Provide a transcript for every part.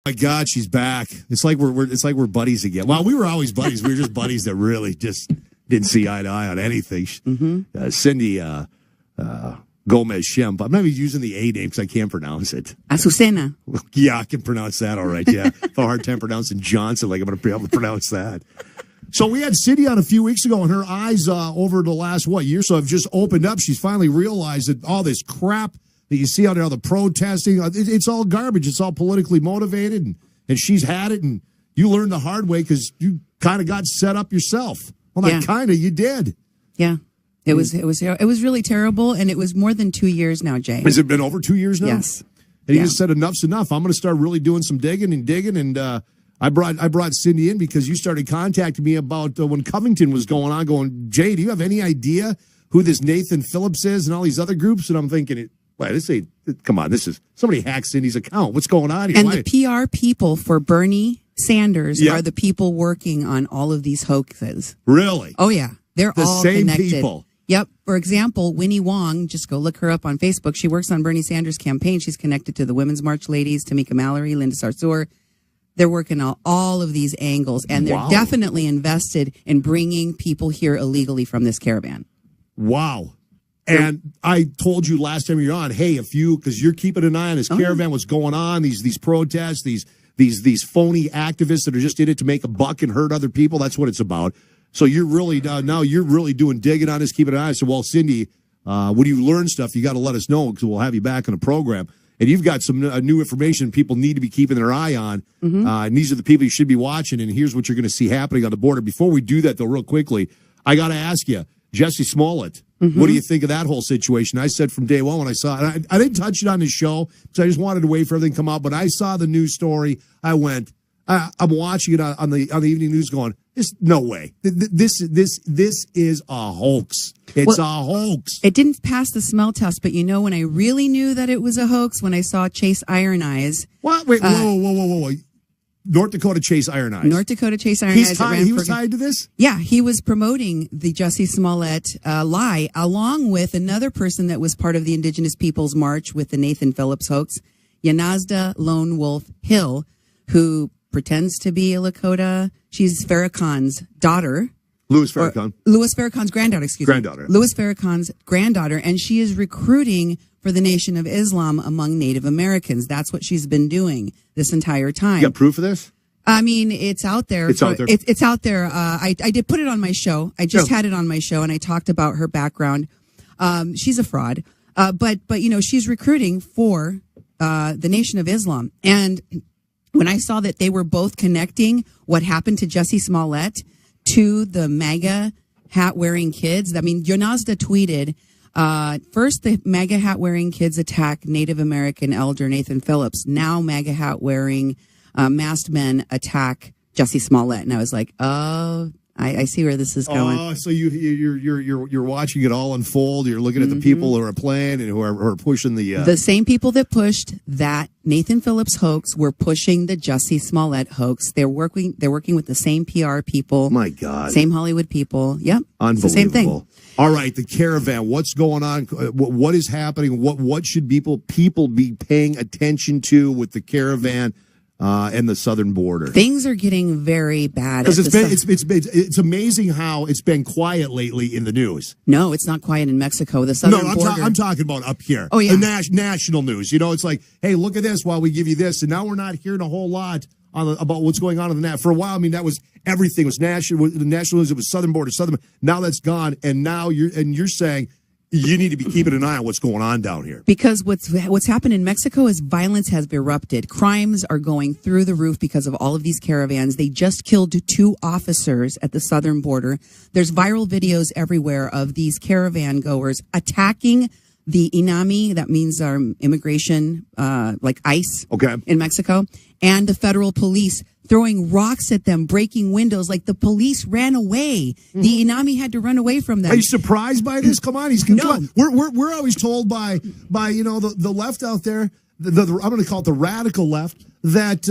My God, she's back. It's like we're buddies again. Well, we were always buddies. We were just buddies that really just didn't see eye to eye on anything. Cindy Gomez-Schempp. I'm not even using the A name because I can't pronounce it. Azucena. Yeah, I can pronounce that all right. Yeah, I have a hard time pronouncing Johnson. Like I'm going to be able to pronounce that. So we had Cindy on a few weeks ago, and her eyes over the last year so have just opened up. She's finally realized that all this crap that you see out there, all the protesting, it's all garbage. It's all politically motivated, and she's had it, and you learned the hard way because you kind of got set up yourself. Well, not kind of, you did. Yeah, it was really terrible, and it was more than 2 years now, Jay. Has it been over 2 years now? Yes. And you just said enough's enough. I'm going to start really doing some digging, and I brought Cindy in because you started contacting me about when Covington was going on. Going, Jay, do you have any idea who this Nathan Phillips is and all these other groups? And I'm thinking, come on, this is somebody hacked Cindy's account. What's going on here? And the PR people for Bernie Sanders are the people working on all of these hoaxes. Really? Oh, yeah. They're all same connected. People. Yep. For example, Winnie Wong, just go look her up on Facebook. She works on Bernie Sanders' campaign. She's connected to the Women's March ladies, Tamika Mallory, Linda Sarsour. They're working on all of these angles, and they're definitely invested in bringing people here illegally from this caravan. Wow. And I told you last time you were on, hey, because you're keeping an eye on this caravan, what's going on, these protests, these phony activists that are just in it to make a buck and hurt other people. That's what it's about. So you're really now you're really doing digging on this, keeping an eye. So, well, Cindy, when you learn stuff, you got to let us know because we'll have you back on the program. And you've got some new information people need to be keeping their eye on. And these are the people you should be watching. And here's what you're going to see happening on the border. Before we do that, though, real quickly, I got to ask you, Jussie Smollett, what do you think of that whole situation? I said from day one when I saw it, I didn't touch it on the show because I just wanted to wait for everything to come out. But I saw the news story. I went, I'm watching it on the evening news going, there's no way. This is a hoax. It's a hoax. It didn't pass the smell test, but when I really knew that it was a hoax when I saw Chase Iron Eyes. What? Wait, whoa. North Dakota Chase Iron Eyes. North Dakota Chase Iron Eyes. He was tied to this? Yeah, he was promoting the Jussie Smollett lie, along with another person that was part of the Indigenous Peoples March with the Nathan Phillips hoax, Yanazda Lone Wolf Hill, who pretends to be a Lakota. She's Farrakhan's daughter. Louis Farrakhan. Louis Farrakhan's granddaughter, Granddaughter. Louis Farrakhan's granddaughter, and she is recruiting for the Nation of Islam among Native Americans. That's what she's been doing this entire time. You got proof of this? I mean, it's out there. It's out there. It's out there. I did put it on my show. I just had it on my show, and I talked about her background. She's a fraud, but she's recruiting for the Nation of Islam. And when I saw that they were both connecting what happened to Jussie Smollett to the MAGA hat-wearing kids, I mean, Yanazda tweeted, first the MAGA hat-wearing kids attack Native American elder Nathan Phillips. Now MAGA hat-wearing masked men attack Jussie Smollett. And I was like, oh, I see where this is going. Oh, so you're watching it all unfold. You're looking at the people who are playing and who are pushing the same people that pushed that Nathan Phillips hoax were pushing the Jussie Smollett hoax. They're working with the same PR people. My God, same Hollywood people. Yep, unbelievable. It's the same thing. All right, the caravan. What's going on? What is happening? What should people be paying attention to with the caravan? And the southern border. Things are getting very bad. Because it's amazing how it's been quiet lately in the news. No, it's not quiet in Mexico. The southern border. I'm talking about up here. Oh, yeah. The national news. It's like, hey, look at this while we give you this. And now we're not hearing a whole lot about what's going on in the For a while, I mean, that was everything. It was national. The national news, it was southern border, Now that's gone. And now you're saying, you need to be keeping an eye on what's going on down here. Because what's happened in Mexico is violence has erupted. Crimes are going through the roof because of all of these caravans. They just killed 2 officers at the southern border. There's viral videos everywhere of these caravan goers attacking the INAMI, that means our immigration, like ICE in Mexico, and the federal police throwing rocks at them, breaking windows. Like the police ran away. The INAMI had to run away from them. Are you surprised by this? Come on, no. We're always told by the left out there. I'm going to call it the radical left that.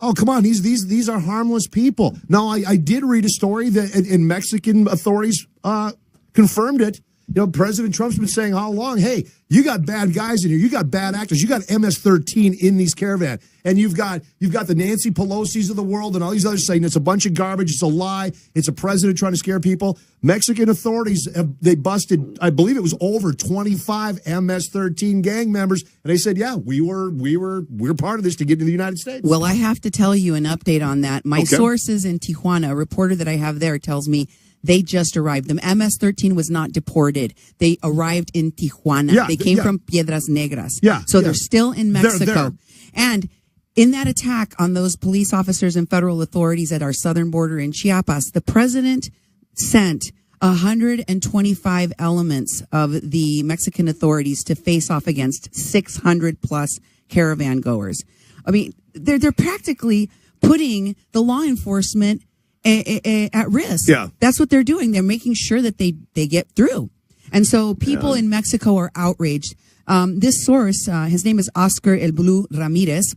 Come on, these are harmless people. Now I did read a story that and Mexican authorities confirmed it. President Trump's been saying all along, hey, you got bad guys in here. You got bad actors. You got MS-13 in these caravan. And you've got the Nancy Pelosi's of the world and all these others saying it's a bunch of garbage. It's a lie. It's a president trying to scare people. Mexican authorities, they busted, I believe it was over 25 MS-13 gang members. And they said, yeah, we're part of this to get to the United States. Well, I have to tell you an update on that. My sources in Tijuana, a reporter that I have there tells me they just arrived. The MS-13 was not deported. They arrived in Tijuana. Yeah, they came from Piedras Negras. Yeah, so they're still in Mexico. They're And in that attack on those police officers and federal authorities at our southern border in Chiapas, the president sent 125 elements of the Mexican authorities to face off against 600 plus caravan goers. I mean, they're practically putting the law enforcement at risk. Yeah. That's what they're doing. They're making sure that they get through. And so people in Mexico are outraged. This source, his name is Oscar El Blue Ramirez.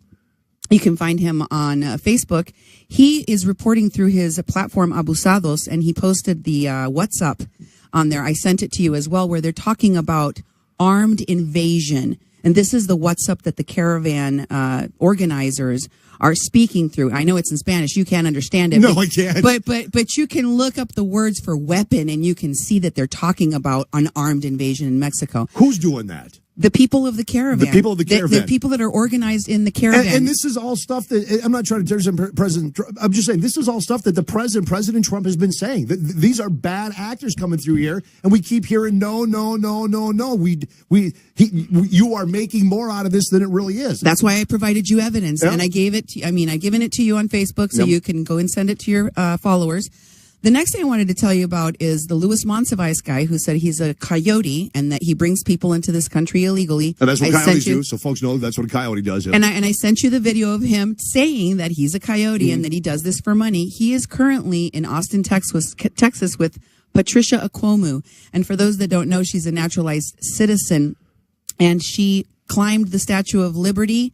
You can find him on Facebook. He is reporting through his platform Abusados, and he posted the WhatsApp on there. I sent it to you as well, where they're talking about armed invasion. And this is the WhatsApp that the caravan organizers are speaking through. I know it's in Spanish. You can't understand it. No, I can't. But you can look up the words for weapon, and you can see that they're talking about an armed invasion in Mexico. Who's doing that? The people of the caravan. The people of the caravan. The people that are organized in the caravan. And this is all stuff that, I'm not trying to terrorize President Trump. I'm just saying, this is all stuff that President Trump has been saying. These are bad actors coming through here, and we keep hearing, no. You are making more out of this than it really is. That's why I provided you evidence, and I gave it to, I've given it to you on Facebook, so you can go and send it to your followers. The next thing I wanted to tell you about is the Luis Monsiváis guy who said he's a coyote and that he brings people into this country illegally. And that's what coyotes do, so folks know that's what a coyote does. Yeah. And I sent you the video of him saying that he's a coyote and that he does this for money. He is currently in Austin, Texas with Patricia Akwomu. And for those that don't know, she's a naturalized citizen, and she climbed the Statue of Liberty,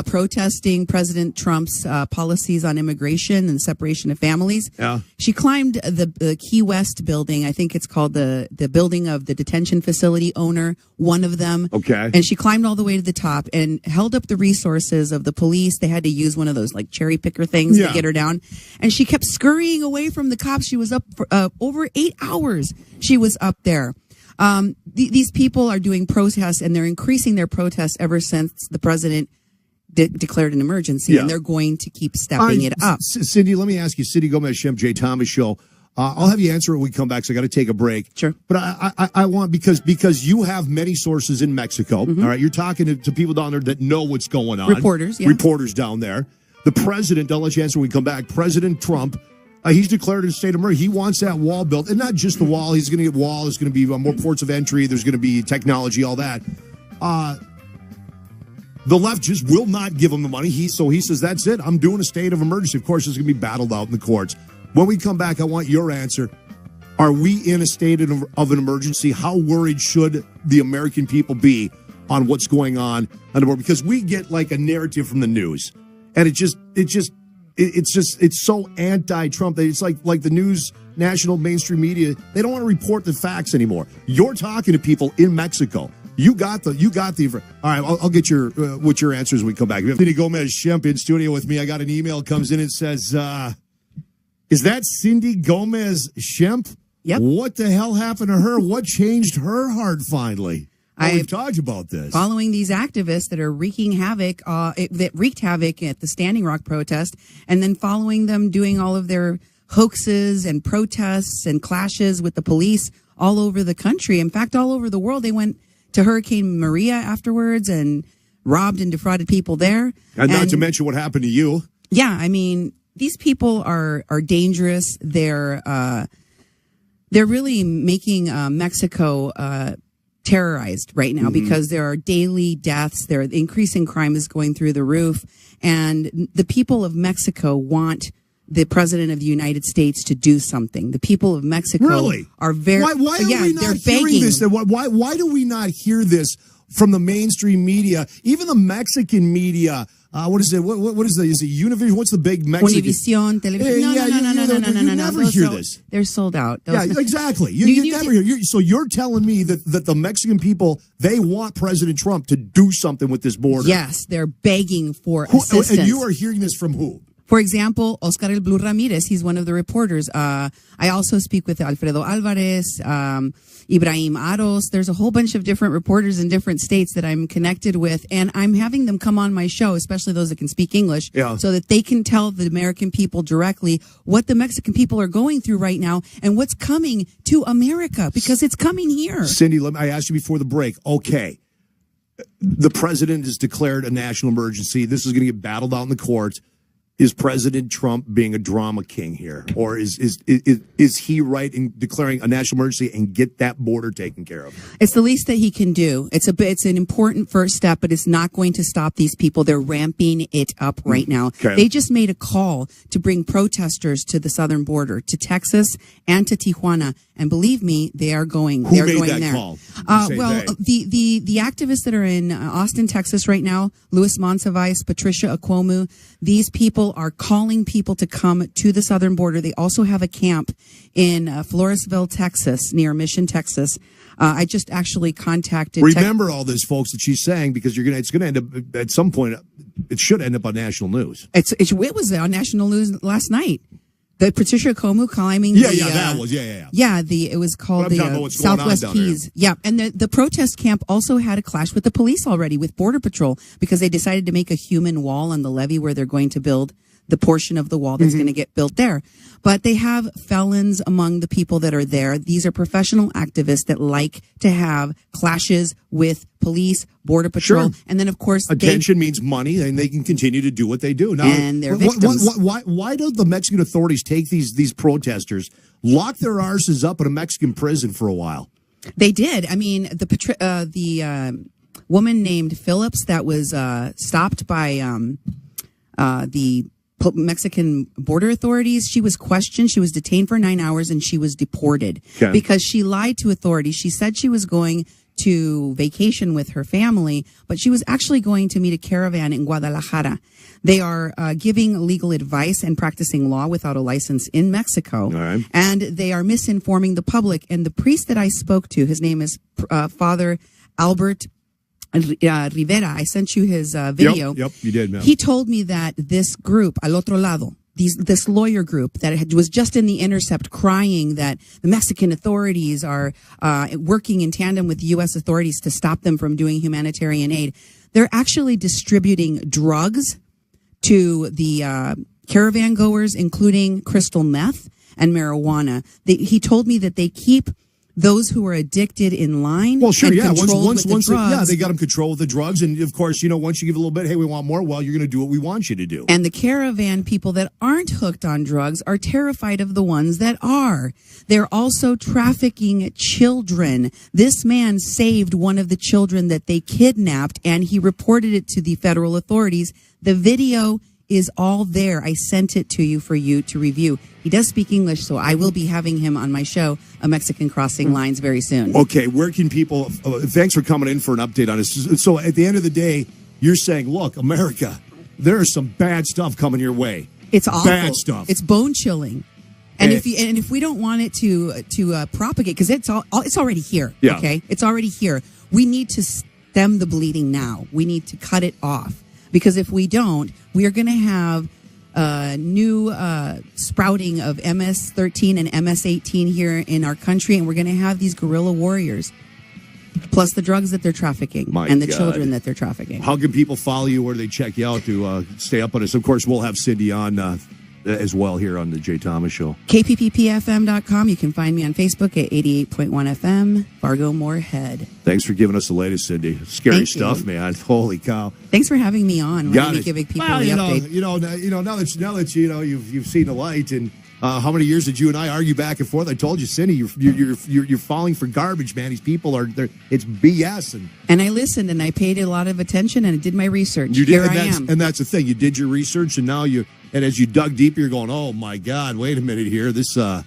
protesting President Trump's policies on immigration and separation of families. Yeah. She climbed the Key West building. I think it's called the building of the detention facility owner, one of them. Okay. And she climbed all the way to the top and held up the resources of the police. They had to use one of those like cherry picker things to get her down. And she kept scurrying away from the cops. She was up for over 8 hours. She was up there. These people are doing protests, and they're increasing their protests ever since the president declared an emergency, and they're going to keep stepping it up. Cindy, let me ask you, Cindy Gomez-Schempp, Jay Thomas Show. I'll have you answer it when we come back, so I got to take a break. Sure. But I want, because you have many sources in Mexico, all right? You're talking to people down there that know what's going on. Reporters down there. The president, I'll let you answer when we come back, President Trump, he's declared a state of emergency. He wants that wall built, and not just the wall. He's going to get wall. There's going to be more ports of entry. There's going to be technology, all that. The left just will not give him the money. So he says, that's it. I'm doing a state of emergency. Of course, it's going to be battled out in the courts. When we come back, I want your answer. Are we in a state of an emergency? How worried should the American people be on what's going on the board? Because we get like a narrative from the news, and it's so anti-Trump that it's like the news, national mainstream media, they don't want to report the facts anymore. You're talking to people in Mexico. You got the. All right, I'll get what your answers when we come back. Azucena Gomez-Schempp in studio with me. I got an email comes in and says, "Is that Cindy Gomez-Schempp? Yep. What the hell happened to her? What changed her heart finally?" We've talked about this. Following these activists that are wreaking havoc, that wreaked havoc at the Standing Rock protest, and then following them doing all of their hoaxes and protests and clashes with the police all over the country. In fact, all over the world. They went to Hurricane Maria afterwards and robbed and defrauded people there. And not to mention what happened to you. Yeah, these people are dangerous. They're really making Mexico terrorized right now because there are daily deaths. There are increasing crime is going through the roof, and the people of Mexico want the president of the United States to do something. The people of Mexico are very why are we not hearing this? Why do we not hear this from the mainstream media? Even the Mexican media what is it? What is the? Is it Univision? What's the big Mexican? Univision Television. No, You never hear this. They're sold out. Yeah, exactly. You never hear. So you're telling me that the Mexican people, they want President Trump to do something with this border? Yes, they're begging for assistance. And you are hearing this from who? For example, Oscar El Blue Ramirez, he's one of the reporters. I also speak with Alfredo Alvarez, Ibrahim Aros. There's a whole bunch of different reporters in different states that I'm connected with, and I'm having them come on my show, especially those that can speak English, so that they can tell the American people directly what the Mexican people are going through right now and what's coming to America, because it's coming here. Cindy, I asked you before the break. Okay, the president has declared a national emergency. This is going to get battled out in the courts. Is President Trump being a drama king here, or is he right in declaring a national emergency and get that border taken care of? It's the least that he can do. It's an important first step, but it's not going to stop these people. They're ramping it up right now. Okay. They just made a call to bring protesters to the southern border, to Texas and to Tijuana, and believe me, they are going. Who they're made going that there. call? The activists that are in Austin, Texas right now, Luis Monsiváis, Patricia Akwomu, these people are calling people to come to the southern border. They also have a camp in Floresville, Texas, near Mission, Texas. I just actually contacted. Remember all this, folks, that she's saying, because it's going to end up at some point. It should end up on national news. It was on national news last night. The Patricia Akwomu climbing. It was called the Southwest Keys. Yeah, and the protest camp also had a clash with the police already, with Border Patrol, because they decided to make a human wall on the levee where they're going to build the portion of the wall that's going to get built there. But they have felons among the people that are there. These are professional activists that like to have clashes with police, Border Patrol, and then, of course, attention means money, and they can continue to do what they do. Now, and they're victims. Why don't the Mexican authorities take these protesters, lock their arses up in a Mexican prison for a while? They did. I mean, the woman named Phillips that was stopped by the Mexican border authorities, she was questioned. She was detained for 9 hours and she was deported because she lied to authorities. She said she was going to vacation with her family, but she was actually going to meet a caravan in Guadalajara. They are giving legal advice and practicing law without a license in Mexico. Right. And they are misinforming the public. And the priest that I spoke to, his name is Father Albert Rivera. I sent you his video. Yep, you did, man. He told me that this group, Al Otro Lado, this lawyer group that was just in The Intercept crying that the Mexican authorities are working in tandem with U.S. authorities to stop them from doing humanitarian aid. They're actually distributing drugs to the caravan goers, including crystal meth and marijuana. He told me that they keep those who are addicted in line. Well, sure, yeah. Once they got them control of the drugs, and of course, once you give a little bit, hey, we want more. Well, you're going to do what we want you to do. And the caravan people that aren't hooked on drugs are terrified of the ones that are. They're also trafficking children. This man saved one of the children that they kidnapped, and he reported it to the federal authorities. The video is all there. I sent it to you for you to review. He does speak English, so I will be having him on my show, A Mexican Crossing Lines, very soon. Okay, where can people... thanks for coming in for an update on this. So at the end of the day, you're saying, look, America, there's some bad stuff coming your way. It's awful. Bad stuff. It's bone-chilling. And if we don't want it to propagate, because it's already here, okay? It's already here. We need to stem the bleeding now. We need to cut it off. Because if we don't, we are going to have new sprouting of MS-13 and MS-18 here in our country, and we're going to have these guerrilla warriors, plus the drugs that they're trafficking and the children that they're trafficking. How can people follow you? Where do they check you out to stay up on us? Of course, we'll have Cindy on as well here on the Jay Thomas Show. KPPPFM.com. You can find me on Facebook at 88.1 FM, Fargo Moorhead. Thanks for giving us the latest, Cindy. Scary stuff, man. Holy cow. Thanks for having me on. Let me giving people the update. Now that you've seen the light, and how many years did you and I argue back and forth? I told you, Cindy, you're falling for garbage, man. These people it's BS. And I listened, and I paid a lot of attention, and I did my research. You did, Here I am. And that's the thing. You did your research, and now and as you dug deeper, you're going, oh my God, wait a minute here. This is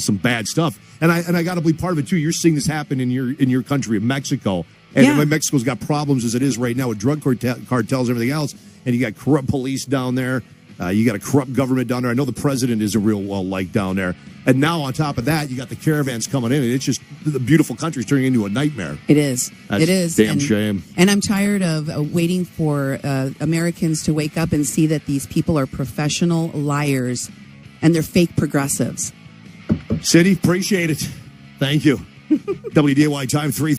some bad stuff. And I got to believe part of it too. You're seeing this happen in your country of Mexico. And Mexico's got problems as it is right now with drug cartels and everything else. And you got corrupt police down there. You got a corrupt government down there. I know the president isn't real well liked down there. And now on top of that, you got the caravans coming in, and it's just the beautiful country's turning into a nightmare. It is. It is. Damn shame. And I'm tired of waiting for Americans to wake up and see that these people are professional liars and they're fake progressives. City, appreciate it. Thank you. WDAY time 3.